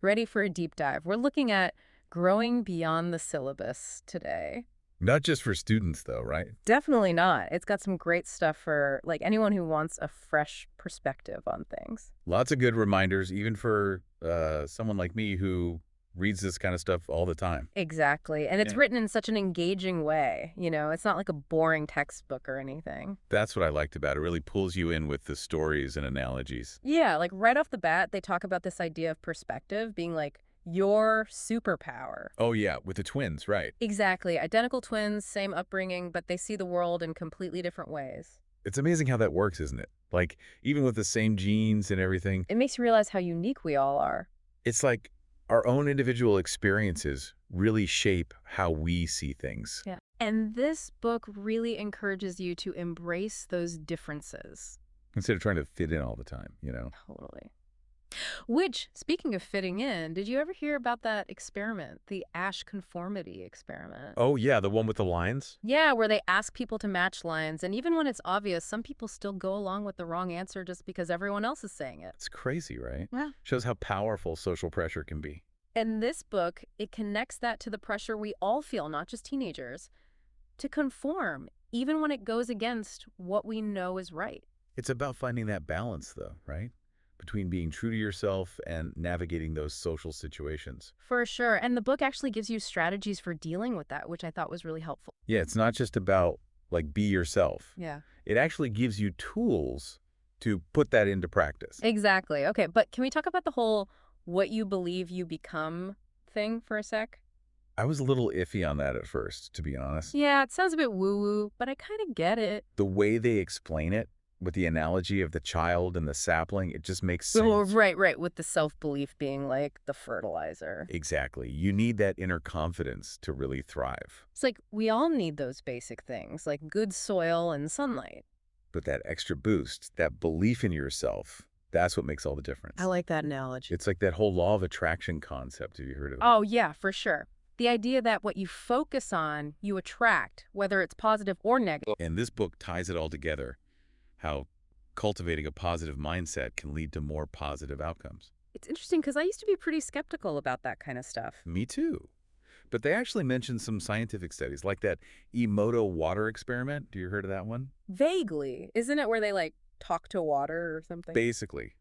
Ready for a deep dive. We're looking at growing beyond the syllabus today. Not just for students, though, right? Definitely not. It's got some great stuff for like anyone who wants a fresh perspective on things. Lots of good reminders, even for someone like me who reads this kind of stuff all the time. Exactly. And it's Yeah. written in such an engaging way. It's not like a boring textbook or anything. That's what I liked about it. It really pulls you in with the stories and analogies. Yeah, like right off the bat, they talk about this idea of perspective being like your superpower. Oh, yeah, with the twins, right. Exactly. Identical twins, same upbringing, but they see the world in completely different ways. It's amazing how that works, isn't it? Like, even with the same genes and everything, It makes you realize how unique we all are. it's like our own individual experiences really shape how we see things. Yeah. And this book really encourages you to embrace those differences. Instead of trying to fit in all the time, you know? Totally. Which, speaking of fitting in, did you ever hear about that experiment, the Ash conformity experiment? Oh, yeah, the one with the lines? Yeah, where they ask people to match lines, and even when it's obvious, some people still go along with the wrong answer just because everyone else is saying it. It's crazy, right? Yeah. Shows how powerful social pressure can be. In this book, it connects that to the pressure we all feel, not just teenagers, to conform, even when it goes against what we know is right. It's about finding that balance, though, right? Between being true to yourself and navigating those social situations. For sure. And the book actually gives you strategies for dealing with that, which I thought was really helpful. Yeah, it's not just about, like, be yourself. Yeah. It actually gives you tools to put that into practice. Exactly. Okay, but can we talk about the whole what you believe you become thing for a sec? I was a little iffy on that at first, to be honest. Yeah, it sounds a bit woo-woo, but I kind of get it. The way they explain it, with the analogy of the child and the sapling, it just makes Oh, sense. right, with the self-belief being like the fertilizer. Exactly. You need that inner confidence to really thrive. It's like we all need those basic things, like good soil and sunlight. But that extra boost, that belief in yourself, that's what makes all the difference. I like that analogy. It's like that whole law of attraction concept. Have you heard of it? Oh, yeah, for sure. The idea that what you focus on, you attract, whether it's positive or negative. And this book ties it all together, how cultivating a positive mindset can lead to more positive outcomes. It's interesting because I used to be pretty skeptical about that kind of stuff. Me too. But they actually mentioned some scientific studies, like that Emoto water experiment. Do you heard of that one? Vaguely. Isn't it where they, like, talk to water or something? Basically,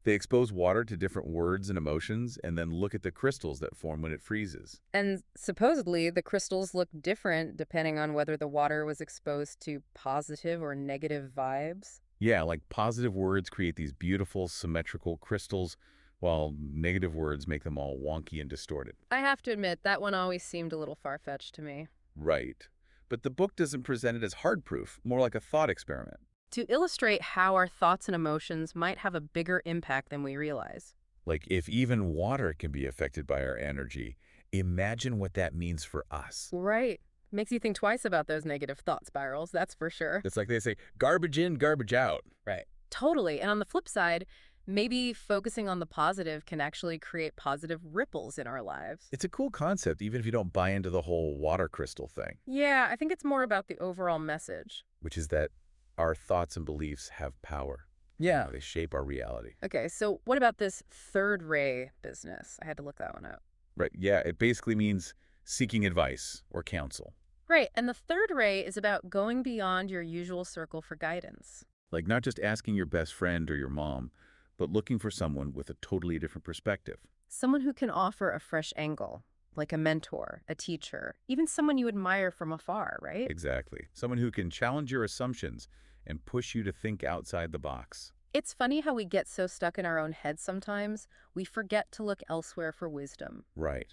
they expose water to different words and emotions and then look at the crystals that form when it freezes. And supposedly, the crystals look different depending on whether the water was exposed to positive or negative vibes. Yeah, like positive words create these beautiful symmetrical crystals, while negative words make them all wonky and distorted. I have to admit, that one always seemed a little far-fetched to me. Right. But the book doesn't present it as hard proof, more like a thought experiment. To illustrate how our thoughts and emotions might have a bigger impact than we realize. Like, if even water can be affected by our energy, imagine what that means for us. Right. Makes you think twice about those negative thought spirals, that's for sure. It's like they say, garbage in, garbage out. Right. Totally. And on the flip side, maybe focusing on the positive can actually create positive ripples in our lives. It's a cool concept, even if you don't buy into the whole water crystal thing, Yeah, I think it's more about the overall message. which is that our thoughts and beliefs have power. Yeah. They shape our reality. Okay, so what about this third ray business? I had to look that one up. Right, yeah, it basically means seeking advice or counsel. Right, and the third ray is about going beyond your usual circle for guidance. Like not just asking your best friend or your mom, but looking for someone with a totally different perspective. Someone who can offer a fresh angle, like a mentor, a teacher, even someone you admire from afar, right? Exactly. Someone who can challenge your assumptions and push you to think outside the box. It's funny how we get so stuck in our own heads sometimes, we forget to look elsewhere for wisdom. Right.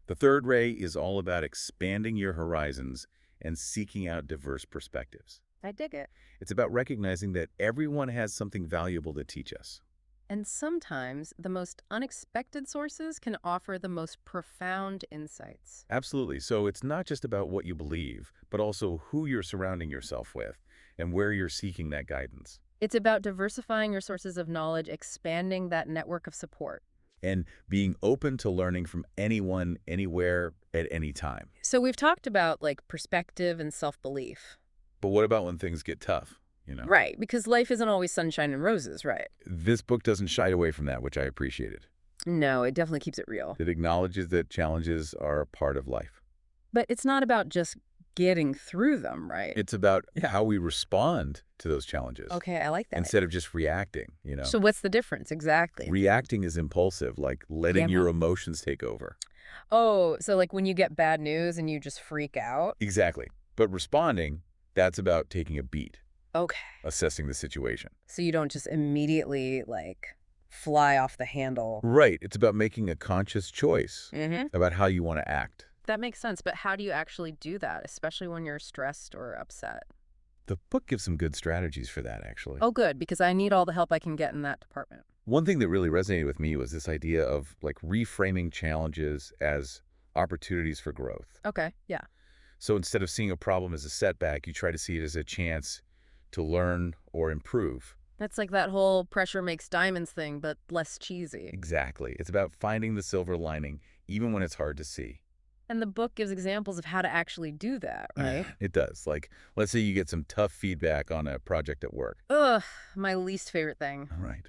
The third ray is all about expanding your horizons and seeking out diverse perspectives. I dig it. It's about recognizing that everyone has something valuable to teach us. And sometimes the most unexpected sources can offer the most profound insights. Absolutely. So it's not just about what you believe, but also who you're surrounding yourself with and where you're seeking that guidance. It's about diversifying your sources of knowledge, expanding that network of support. And being open to learning from anyone, anywhere, at any time. So we've talked about like perspective and self-belief. But what about when things get tough, you know? Right, because life isn't always sunshine and roses, right? This book doesn't shy away from that, which I appreciated. No, it definitely keeps it real. It acknowledges that challenges are a part of life. But it's not about just getting through them, right? It's about how we respond to those challenges Okay, I like that. instead of just reacting. So what's the difference exactly? Reacting is impulsive, like letting your emotions take over. Oh, so like when you get bad news and you just freak out? Exactly. But responding, that's about taking a beat, Okay. assessing the situation. So you don't just immediately like fly off the handle. Right. It's about making a conscious choice Mm-hmm. about how you want to act. That makes sense, but how do you actually do that, especially when you're stressed or upset? The book gives some good strategies for that, actually. Oh, good, because I need all the help I can get in that department. One thing that really resonated with me was this idea of like reframing challenges as opportunities for growth. Okay, yeah. So instead of seeing a problem as a setback, you try to see it as a chance to learn or improve. That's like that whole pressure makes diamonds thing, but less cheesy. Exactly. It's about finding the silver lining, even when it's hard to see. And the book gives examples of how to actually do that, right? It does. Like, let's say you get some tough feedback on a project at work. Ugh, my least favorite thing. Right.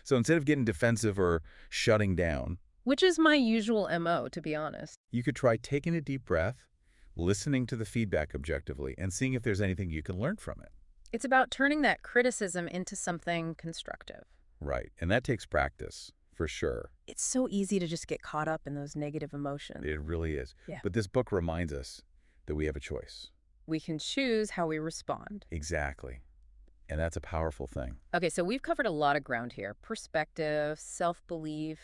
So instead of getting defensive or shutting down, Which is my usual MO, to be honest. you could try taking a deep breath, listening to the feedback objectively, and seeing if there's anything you can learn from it. It's about turning that criticism into something constructive. Right. And that takes practice, for sure. It's so easy to just get caught up in those negative emotions. It really is. Yeah. But this book reminds us that we have a choice. We can choose how we respond. Exactly. And that's a powerful thing. Okay, so we've covered a lot of ground here. Perspective, self-belief,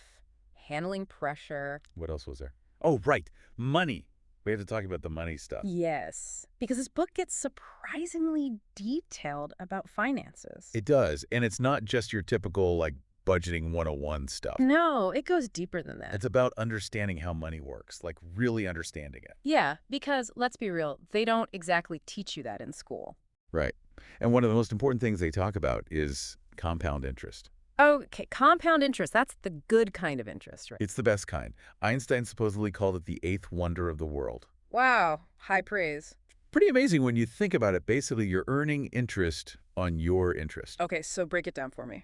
handling pressure. What else was there? Oh, right. Money. We have to talk about the money stuff. Yes, because this book gets surprisingly detailed about finances. It does. And it's not just your typical, like, budgeting 101 stuff. No, it goes deeper than that. It's about understanding how money works, like really understanding it. Yeah, because let's be real, they don't exactly teach you that in school. Right. And one of the most important things they talk about is compound interest. Okay, compound interest, that's the good kind of interest, right? It's the best kind. Einstein supposedly called it the eighth wonder of the world. Wow, high praise. Pretty amazing when you think about it. Basically, you're earning interest on your interest. Okay, so break it down for me.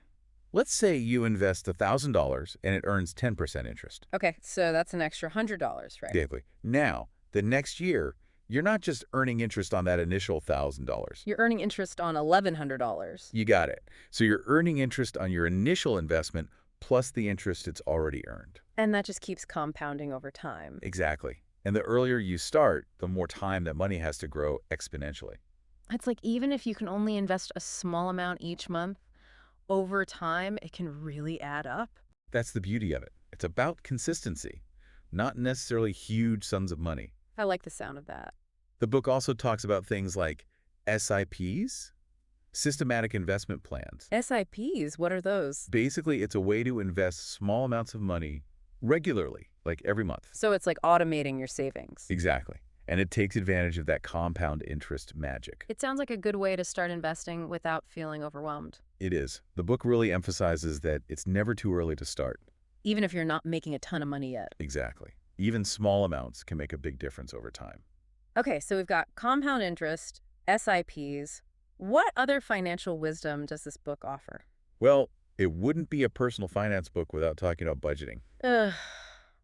Let's say you invest $1,000 and it earns 10% interest. Okay, so that's an extra $100, right? Exactly. Now, the next year, you're not just earning interest on that initial $1,000. You're earning interest on $1,100. You got it. So you're earning interest on your initial investment plus the interest it's already earned. And that just keeps compounding over time. Exactly. And the earlier you start, the more time that money has to grow exponentially. It's like even if you can only invest a small amount each month, over time, it can really add up. That's the beauty of it. It's about consistency, not necessarily huge sums of money. I like the sound of that. The book also talks about things like SIPs, systematic investment plans. SIPs, what are those? Basically, it's a way to invest small amounts of money regularly, like every month. So it's like automating your savings. Exactly. And it takes advantage of that compound interest magic. It sounds like a good way to start investing without feeling overwhelmed. It is. The book really emphasizes that it's never too early to start. Even if you're not making a ton of money yet. Exactly. Even small amounts can make a big difference over time. Okay, so we've got compound interest, SIPs. What other financial wisdom does this book offer? Well, it wouldn't be a personal finance book without talking about budgeting. Ugh,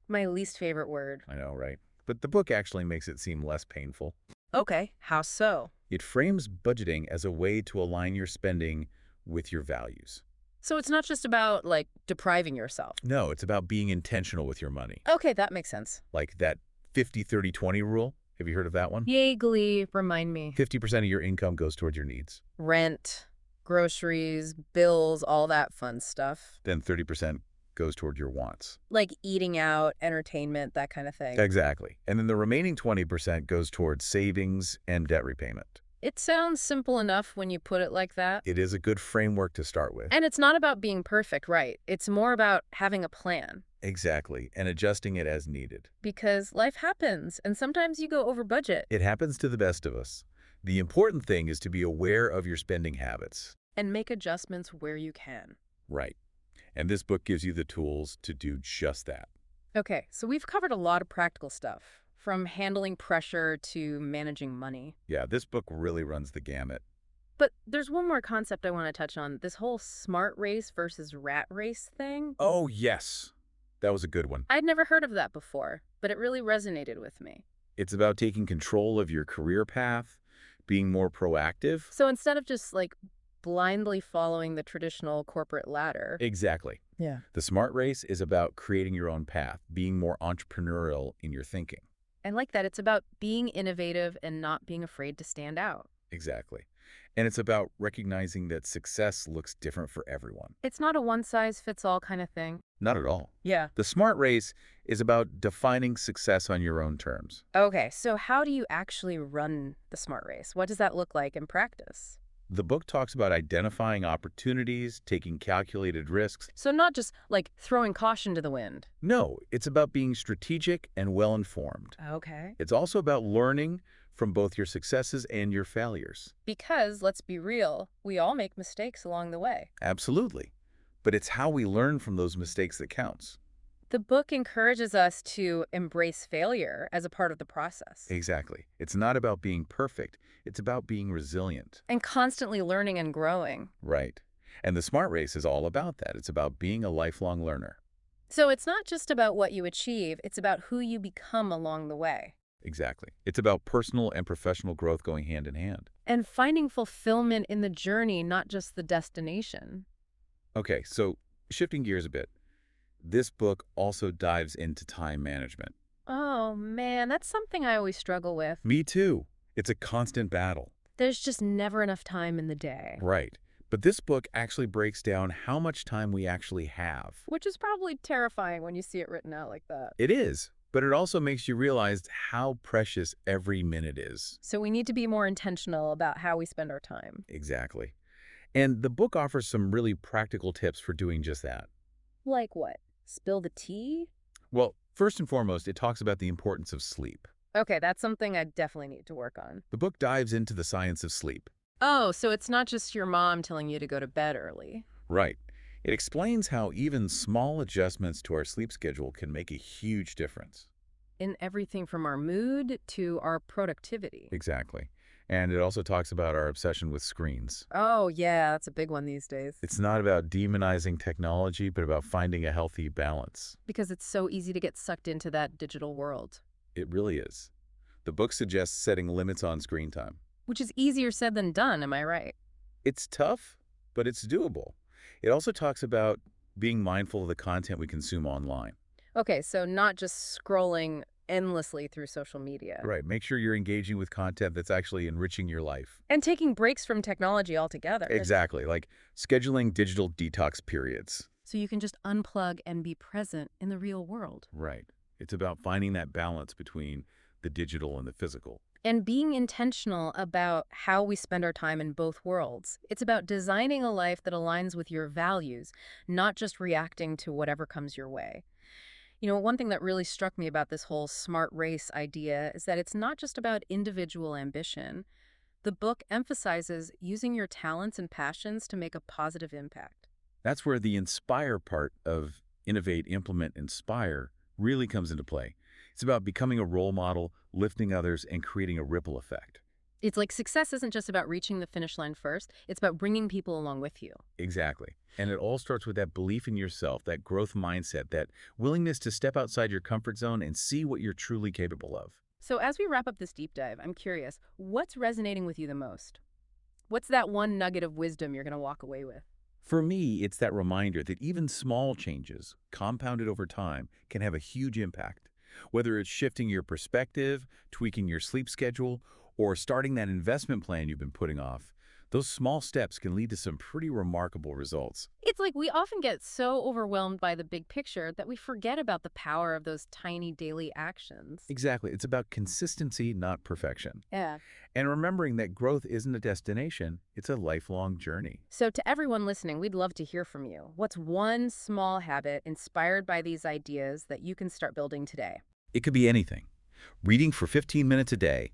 my least favorite word. I know, right? But the book actually makes it seem less painful. Okay, how so? It frames budgeting as a way to align your spending with your values. So it's not just about, like, depriving yourself. No, it's about being intentional with your money. Okay, that makes sense. Like that 50-30-20 rule. Have you heard of that one? Vaguely, remind me. 50% of your income goes towards your needs. Rent, groceries, bills, all that fun stuff. Then 30% goes toward your wants. Like eating out, entertainment, that kind of thing. Exactly. And then the remaining 20% goes towards savings and debt repayment. It sounds simple enough when you put it like that. It is a good framework to start with. And it's not about being perfect, right? It's more about having a plan. Exactly. And adjusting it as needed. Because life happens, and sometimes you go over budget. It happens to the best of us. The important thing is to be aware of your spending habits. And make adjustments where you can. Right. And this book gives you the tools to do just that. Okay, so we've covered a lot of practical stuff, from handling pressure to managing money. Yeah, this book really runs the gamut. But there's one more concept I want to touch on, this whole smart race versus rat race thing. Oh, yes. That was a good one. I'd never heard of that before, but it really resonated with me. It's about taking control of your career path, being more proactive. So instead of just like blindly following the traditional corporate ladder. Exactly. Yeah. The smart race is about creating your own path, being more entrepreneurial in your thinking. I like that. It's about being innovative and not being afraid to stand out. Exactly. And it's about recognizing that success looks different for everyone. It's not a one-size-fits-all kind of thing. Not at all. Yeah. The smart race is about defining success on your own terms. Okay, so how do you actually run the smart race? What does that look like in practice? The book talks about identifying opportunities, taking calculated risks. So not just like throwing caution to the wind. No, it's about being strategic and well-informed. Okay. It's also about learning from both your successes and your failures. Because, let's be real, we all make mistakes along the way. Absolutely. But it's how we learn from those mistakes that counts. The book encourages us to embrace failure as a part of the process. Exactly. It's not about being perfect. It's about being resilient. And constantly learning and growing. Right. And the smart race is all about that. It's about being a lifelong learner. So it's not just about what you achieve, it's about who you become along the way. Exactly. It's about personal and professional growth going hand in hand. And finding fulfillment in the journey, not just the destination. Okay, so shifting gears a bit. This book also dives into time management. Oh man, that's something I always struggle with. Me too. It's a constant battle. There's just never enough time in the day. Right. But this book actually breaks down how much time we actually have. Which is probably terrifying when you see it written out like that. It is, but it also makes you realize how precious every minute is. So we need to be more intentional about how we spend our time. Exactly. And the book offers some really practical tips for doing just that. Like what? Spill the tea? Well, first and foremost, it talks about the importance of sleep. Okay, that's something I definitely need to work on. The book dives into the science of sleep. Oh, so it's not just your mom telling you to go to bed early. Right. It explains how even small adjustments to our sleep schedule can make a huge difference. In everything from our mood to our productivity. Exactly. And it also talks about our obsession with screens. Oh, yeah, that's a big one these days. It's not about demonizing technology, but about finding a healthy balance. Because it's so easy to get sucked into that digital world. It really is. The book suggests setting limits on screen time. Which is easier said than done, am I right? It's tough, but it's doable. It also talks about being mindful of the content we consume online. Okay, so not just scrolling endlessly through social media. Right. Make sure you're engaging with content that's actually enriching your life. And taking breaks from technology altogether. Exactly. Like scheduling digital detox periods. So you can just unplug and be present in the real world. Right. It's about finding that balance between the digital and the physical. And being intentional about how we spend our time in both worlds. It's about designing a life that aligns with your values, not just reacting to whatever comes your way. You know, one thing that really struck me about this whole smart race idea is that it's not just about individual ambition. The book emphasizes using your talents and passions to make a positive impact. That's where the inspire part of innovate, implement, inspire really comes into play. It's about becoming a role model, lifting others, and creating a ripple effect. It's like success isn't just about reaching the finish line first, it's about bringing people along with you. Exactly. And it all starts with that belief in yourself, that growth mindset, that willingness to step outside your comfort zone and see what you're truly capable of. So as we wrap up this deep dive, I'm curious, what's resonating with you the most? What's that one nugget of wisdom you're going to walk away with? For me, it's that reminder that even small changes, compounded over time, can have a huge impact. Whether it's shifting your perspective, tweaking your sleep schedule, or starting that investment plan you've been putting off, those small steps can lead to some pretty remarkable results. It's like we often get so overwhelmed by the big picture that we forget about the power of those tiny daily actions. Exactly. It's about consistency, not perfection. Yeah. And remembering that growth isn't a destination, it's a lifelong journey. So to everyone listening, we'd love to hear from you. What's one small habit inspired by these ideas that you can start building today? It could be anything. Reading for 15 minutes a day,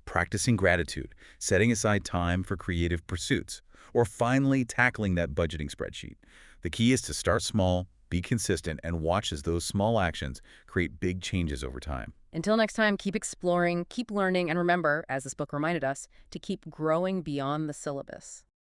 practicing gratitude, setting aside time for creative pursuits, or finally tackling that budgeting spreadsheet. The key is to start small, be consistent, and watch as those small actions create big changes over time. Until next time, keep exploring, keep learning, and remember, as this book reminded us, to keep growing beyond the syllabus.